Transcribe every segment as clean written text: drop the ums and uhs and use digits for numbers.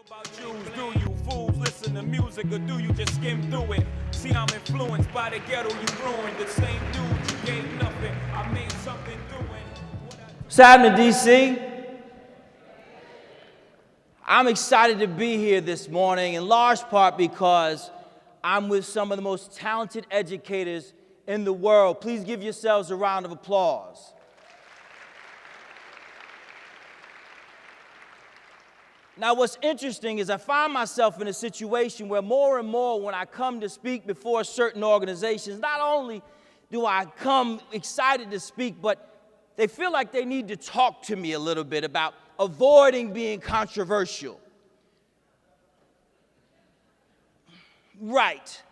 About Jews, do you fools listen to music or do you just skim through it? See, I'm influenced by the ghetto you ruined. The same dude you gave nothing, I made something doing. What's happening, DC? I'm excited to be here this morning, in large part because I'm with some of the most talented educators in the world. Please give yourselves a round of applause. Now, what's interesting is I find myself in a situation where more and more when I come to speak before certain organizations, not only do I come excited to speak, but they feel like they need to talk to me a little bit about avoiding being controversial. Right.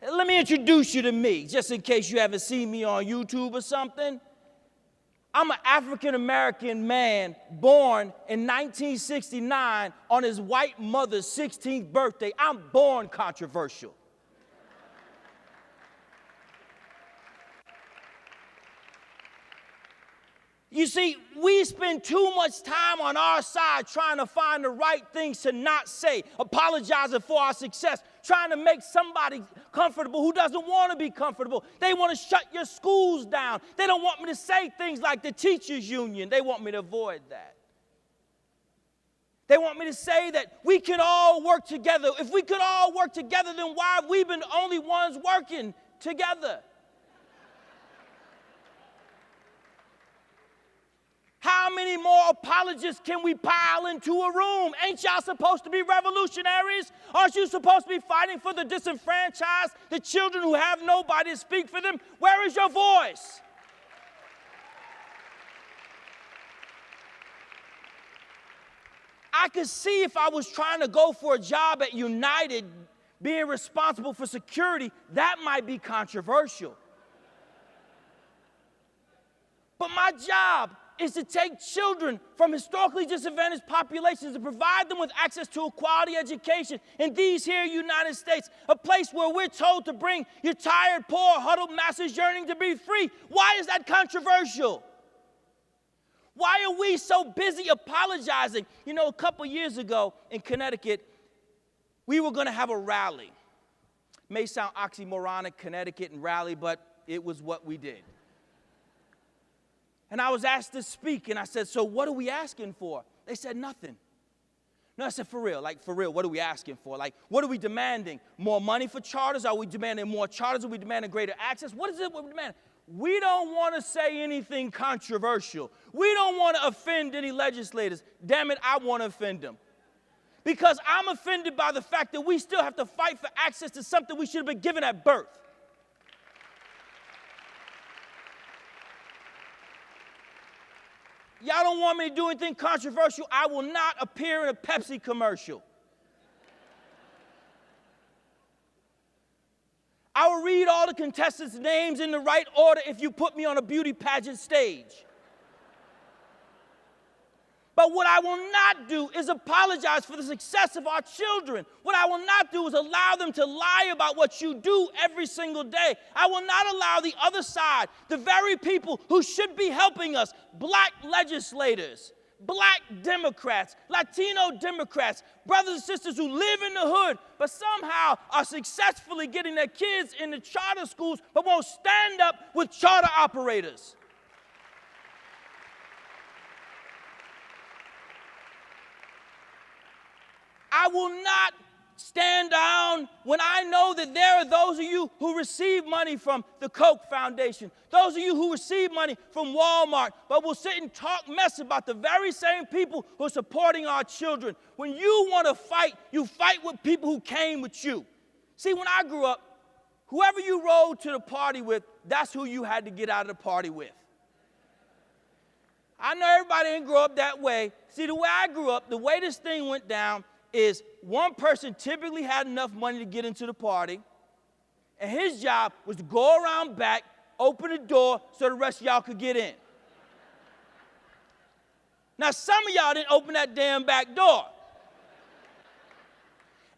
Let me introduce you to me, just in case you haven't seen me on YouTube or something. I'm an African-American man born in 1969 on his white mother's 16th birthday. I'm born controversial. You see, we spend too much time on our side trying to find the right things to not say, apologizing for our success, trying to make somebody comfortable who doesn't want to be comfortable. They want to shut your schools down. They don't want me to say things like the teachers union. They want me to avoid that. They want me to say that we can all work together. If we could all work together, then why have we been the only ones working together? How many more apologists can we pile into a room? Ain't y'all supposed to be revolutionaries? Aren't you supposed to be fighting for the disenfranchised, the children who have nobody to speak for them? Where is your voice? I could see if I was trying to go for a job at United, being responsible for security, that might be controversial. But my job is to take children from historically disadvantaged populations and provide them with access to a quality education in these here United States, a place where we're told to bring your tired, poor, huddled masses yearning to be free. Why is that controversial? Why are we so busy apologizing? You know, a couple years ago in Connecticut, we were going to have a rally. It may sound oxymoronic, Connecticut and rally, but it was what we did. And I was asked to speak, and I said, so what are we asking for? They said, nothing. No, I said, for real, what are we asking for? Like, what are we demanding? More money for charters? Are we demanding more charters? Are we demanding greater access? What is it we're demanding? We don't want to say anything controversial. We don't want to offend any legislators. Damn it, I want to offend them. Because I'm offended by the fact that we still have to fight for access to something we should have been given at birth. Y'all don't want me to do anything controversial. I will not appear in a Pepsi commercial. I will read all the contestants' names in the right order if you put me on a beauty pageant stage. But what I will not do is apologize for the success of our children. What I will not do is allow them to lie about what you do every single day. I will not allow the other side, the very people who should be helping us, black legislators, black Democrats, Latino Democrats, brothers and sisters who live in the hood, but somehow are successfully getting their kids into charter schools, but won't stand up with charter operators. I will not stand down when I know that there are those of you who receive money from the Koch Foundation, those of you who receive money from Walmart, but will sit and talk mess about the very same people who are supporting our children. When you want to fight, you fight with people who came with you. See, when I grew up, whoever you rode to the party with, that's who you had to get out of the party with. I know everybody didn't grow up that way. See, the way I grew up, the way this thing went down, is one person typically had enough money to get into the party, and his job was to go around back, open the door so the rest of y'all could get in. Now, some of y'all didn't open that damn back door.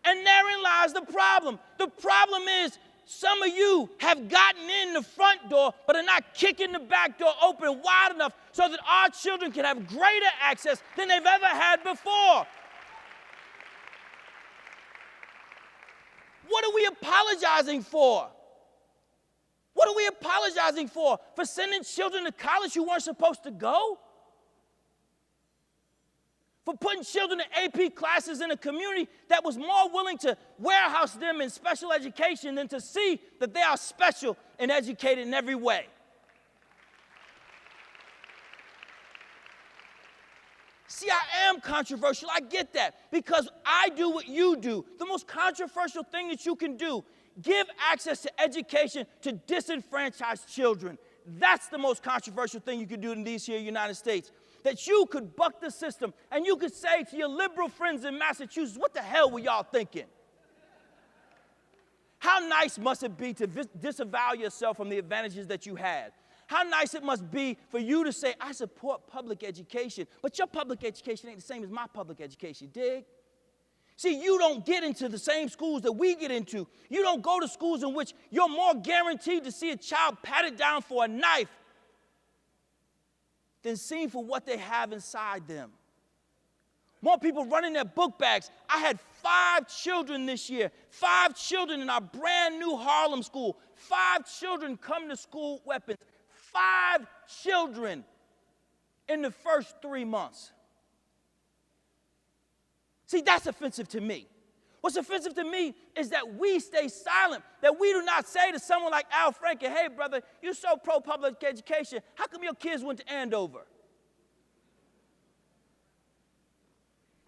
And therein lies the problem. The problem is some of you have gotten in the front door, but are not kicking the back door open wide enough so that our children can have greater access than they've ever had before. What are we apologizing for? What are we apologizing for? For sending children to college who weren't supposed to go? For putting children in AP classes in a community that was more willing to warehouse them in special education than to see that they are special and educated in every way? See, I am controversial. I get that because I do what you do. The most controversial thing that you can do, give access to education to disenfranchised children. That's the most controversial thing you could do in these here United States. That you could buck the system and you could say to your liberal friends in Massachusetts, what the hell were y'all thinking? How nice must it be to disavow yourself from the advantages that you had? How nice it must be for you to say, I support public education, but your public education ain't the same as my public education, dig? See, you don't get into the same schools that we get into. You don't go to schools in which you're more guaranteed to see a child patted down for a knife than seen for what they have inside them. More people running their book bags. I had 5 children this year, 5 children in our brand new Harlem school. 5 children come to school with weapons. 5 children in the first 3 months. See, that's offensive to me. What's offensive to me is that we stay silent, that we do not say to someone like Al Franken, hey, brother, you're so pro-public education. How come your kids went to Andover?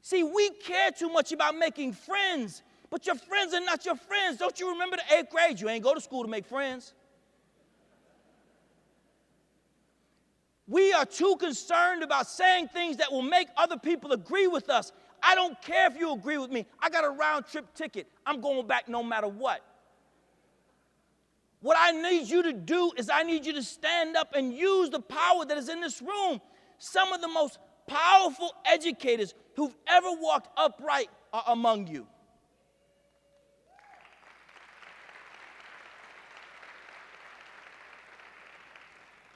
See, we care too much about making friends, but your friends are not your friends. Don't you remember the 8th grade? You ain't go to school to make friends. We are too concerned about saying things that will make other people agree with us. I don't care if you agree with me. I got a round-trip ticket. I'm going back no matter what. What I need you to do is I need you to stand up and use the power that is in this room. Some of the most powerful educators who've ever walked upright are among you.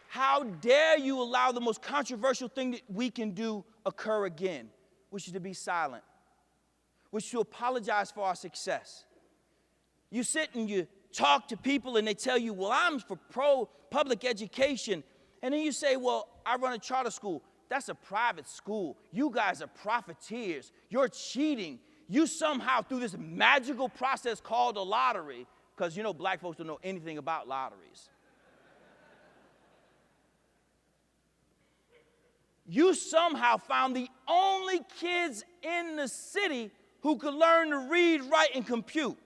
How dare you allow the most controversial thing that we can do occur again, which is to be silent, which is to apologize for our success. You sit and you talk to people and they tell you, well, I'm for pro-public education. And then you say, well, I run a charter school. That's a private school. You guys are profiteers. You're cheating. You somehow, through this magical process called a lottery, because you know black folks don't know anything about lotteries. You somehow found the only kids in the city who could learn to read, write, and compute.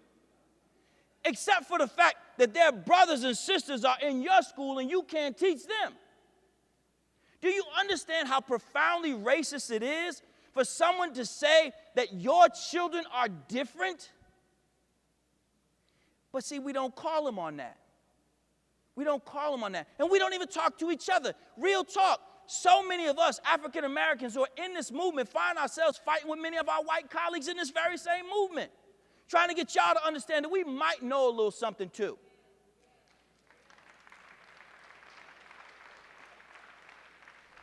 Except for the fact that their brothers and sisters are in your school and you can't teach them. Do you understand how profoundly racist it is for someone to say that your children are different? But see, we don't call them on that. We don't call them on that. And we don't even talk to each other. Real talk. So many of us African Americans who are in this movement find ourselves fighting with many of our white colleagues in this very same movement, trying to get y'all to understand that we might know a little something too.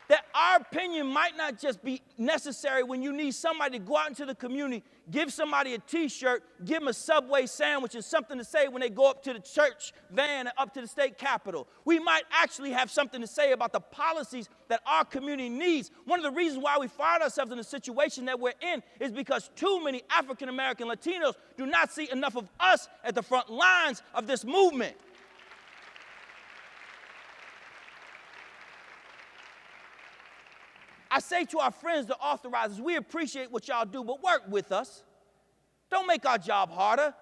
That our opinion might not just be necessary when you need somebody to go out into the community, give somebody a T-shirt, give them a Subway sandwich and something to say when they go up to the church van and up to the state capitol. We might actually have something to say about the policies that our community needs. One of the reasons why we find ourselves in the situation that we're in is because too many African American Latinos do not see enough of us at the front lines of this movement. I say to our friends, the authorizers, we appreciate what y'all do, but work with us. Don't make our job harder.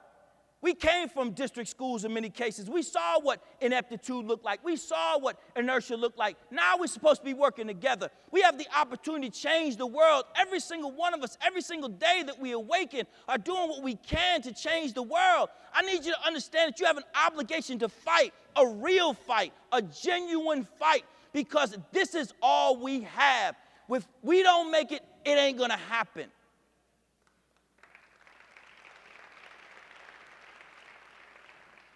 We came from district schools in many cases. We saw what ineptitude looked like. We saw what inertia looked like. Now we're supposed to be working together. We have the opportunity to change the world. Every single one of us, every single day that we awaken, are doing what we can to change the world. I need you to understand that you have an obligation to fight, a real fight, a genuine fight, because this is all we have. If we don't make it, it ain't going to happen.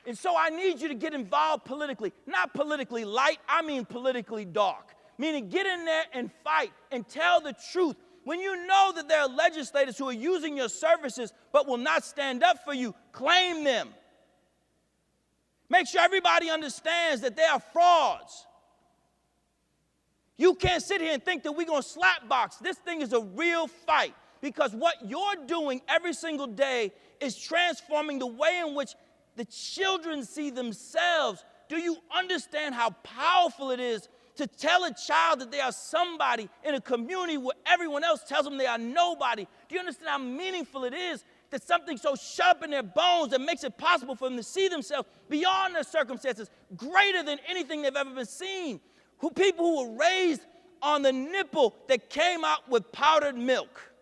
And so I need you to get involved politically. Not politically light, I mean politically dark. Meaning get in there and fight and tell the truth When you know that there are legislators who are using your services but will not stand up for you, claim them. Make sure everybody understands that they are frauds. You can't sit here and think that we're going to slap box. This thing is a real fight, because what you're doing every single day is transforming the way in which the children see themselves. Do you understand how powerful it is to tell a child that they are somebody in a community where everyone else tells them they are nobody? Do you understand how meaningful it is that something so sharp in their bones that makes it possible for them to see themselves beyond their circumstances, greater than anything they've ever been seen? People who were raised on the nipple that came out with powdered milk.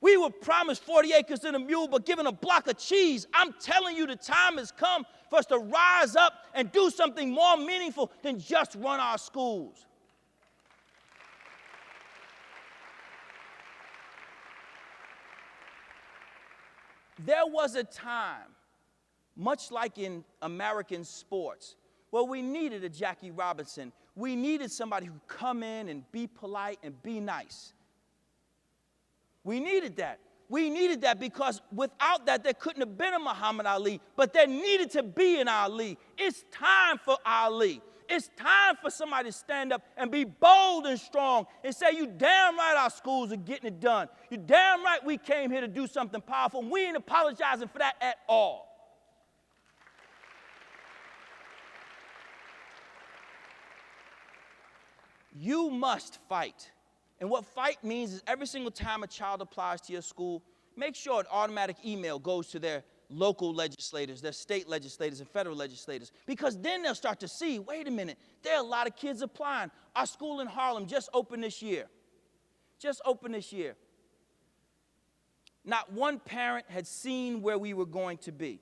We were promised 40 acres and a mule, but given a block of cheese. I'm telling you, the time has come for us to rise up and do something more meaningful than just run our schools. There was a time, much like in American sports, where we needed a Jackie Robinson. We needed somebody who could come in and be polite and be nice. We needed that. We needed that because without that, there couldn't have been a Muhammad Ali, but there needed to be an Ali. It's time for Ali. It's time for somebody to stand up and be bold and strong and say, you damn right our schools are getting it done. You damn right we came here to do something powerful. We ain't apologizing for that at all. You must fight. And what fight means is every single time a child applies to your school, make sure an automatic email goes to their local legislators, their state legislators, and federal legislators. Because then they'll start to see, wait a minute, there are a lot of kids applying. Our school in Harlem just opened this year. Just opened this year. Not one parent had seen where we were going to be.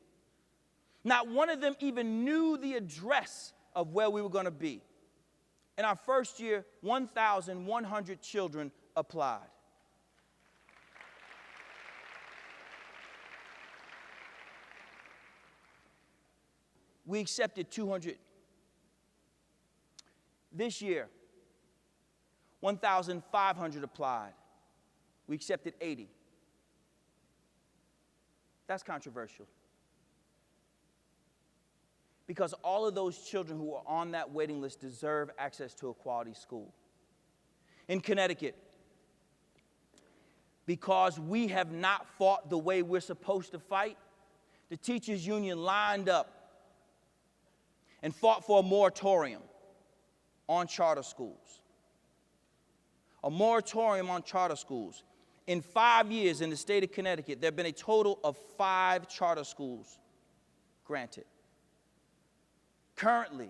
Not one of them even knew the address of where we were going to be. In our first year, 1,100 children applied. We accepted 200. This year, 1,500 applied. We accepted 80. That's controversial. Because all of those children who are on that waiting list deserve access to a quality school. In Connecticut, because we have not fought the way we're supposed to fight, the teachers' union lined up and fought for a moratorium on charter schools. A moratorium on charter schools. In 5 years in the state of Connecticut, there have been a total of 5 charter schools granted. Currently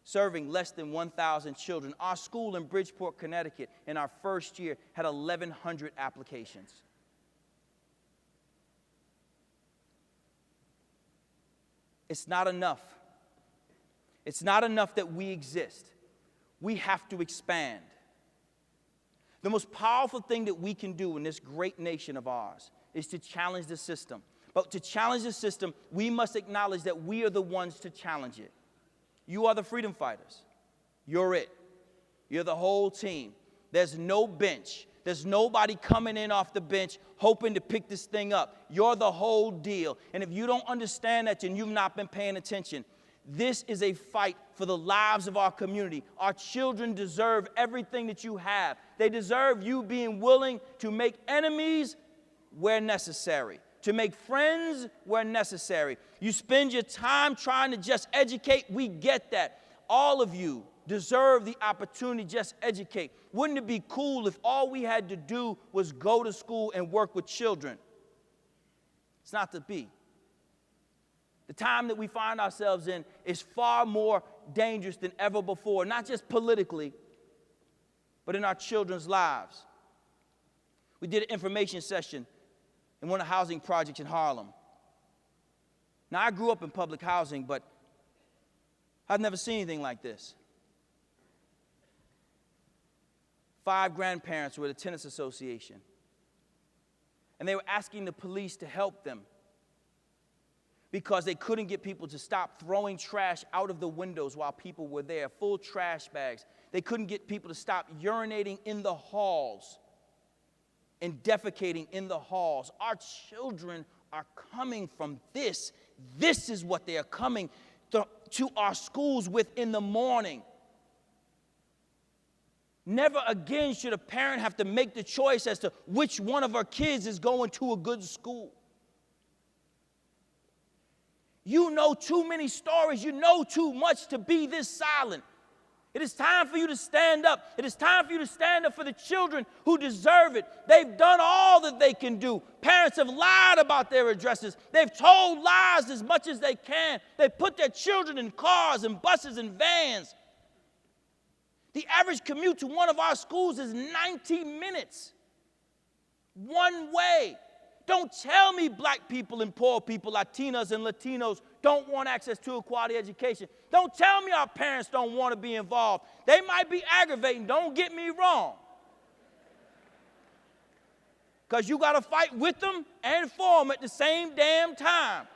serving less than 1,000 children. Our school in Bridgeport, Connecticut, in our first year, had 1,100 applications. It's not enough. It's not enough that we exist. We have to expand. The most powerful thing that we can do in this great nation of ours is to challenge the system. But to challenge the system, we must acknowledge that we are the ones to challenge it. You are the freedom fighters. You're it. You're the whole team. There's no bench. There's nobody coming in off the bench hoping to pick this thing up. You're the whole deal. And if you don't understand that, then you've not been paying attention. This is a fight for the lives of our community. Our children deserve everything that you have. They deserve you being willing to make enemies where necessary, to make friends where necessary. You spend your time trying to just educate. We get that. All of you deserve the opportunity to just educate. Wouldn't it be cool if all we had to do was go to school and work with children? It's not to be. The time that we find ourselves in is far more dangerous than ever before, not just politically, but in our children's lives. We did an information session in one of the housing projects in Harlem. Now, I grew up in public housing, but I've never seen anything like this. 5 grandparents were at a tenants association, and they were asking the police to help them because they couldn't get people to stop throwing trash out of the windows while people were there, full trash bags. They couldn't get people to stop urinating in the halls and defecating in the halls. Our children are coming from this. This is what they are coming to our schools with in the morning. Never again should a parent have to make the choice as to which one of our kids is going to a good school. You know too many stories. You know too much to be this silent. It is time for you to stand up. It is time for you to stand up for the children who deserve it. They've done all that they can do. Parents have lied about their addresses. They've told lies as much as they can. They put their children in cars and buses and vans. The average commute to one of our schools is 90 minutes. One way. Don't tell me black people and poor people, Latinas and Latinos, don't want access to a quality education. Don't tell me our parents don't want to be involved. They might be aggravating, don't get me wrong. Because you got to fight with them and for them at the same damn time.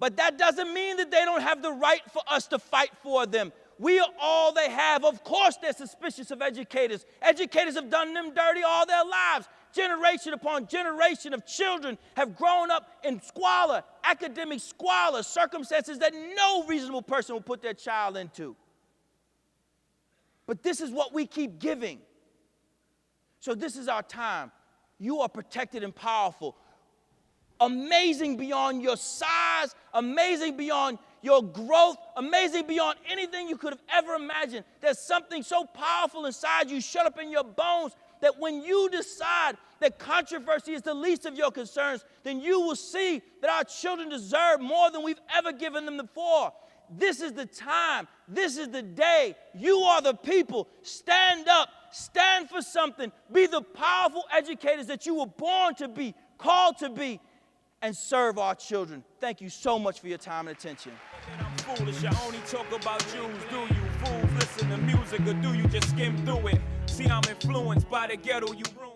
But that doesn't mean that they don't have the right for us to fight for them. We are all they have. Of course they're suspicious of educators. Educators have done them dirty all their lives. Generation upon generation of children have grown up in squalor, academic squalor, circumstances that no reasonable person will put their child into. But this is what we keep giving. So this is our time. You are protected and powerful. Amazing beyond your size, amazing beyond your growth, amazing beyond anything you could have ever imagined. There's something so powerful inside you, shut up in your bones, that when you decide that controversy is the least of your concerns, then you will see that our children deserve more than we've ever given them before. This is the time. This is the day. You are the people. Stand up. Stand for something. Be the powerful educators that you were born to be, called to be, and serve our children. Thank you so much for your time and attention. I'm foolish, I only talk about Jews. Do you fools listen to music or do you just skim through it? See, I'm influenced by the ghetto you ruin.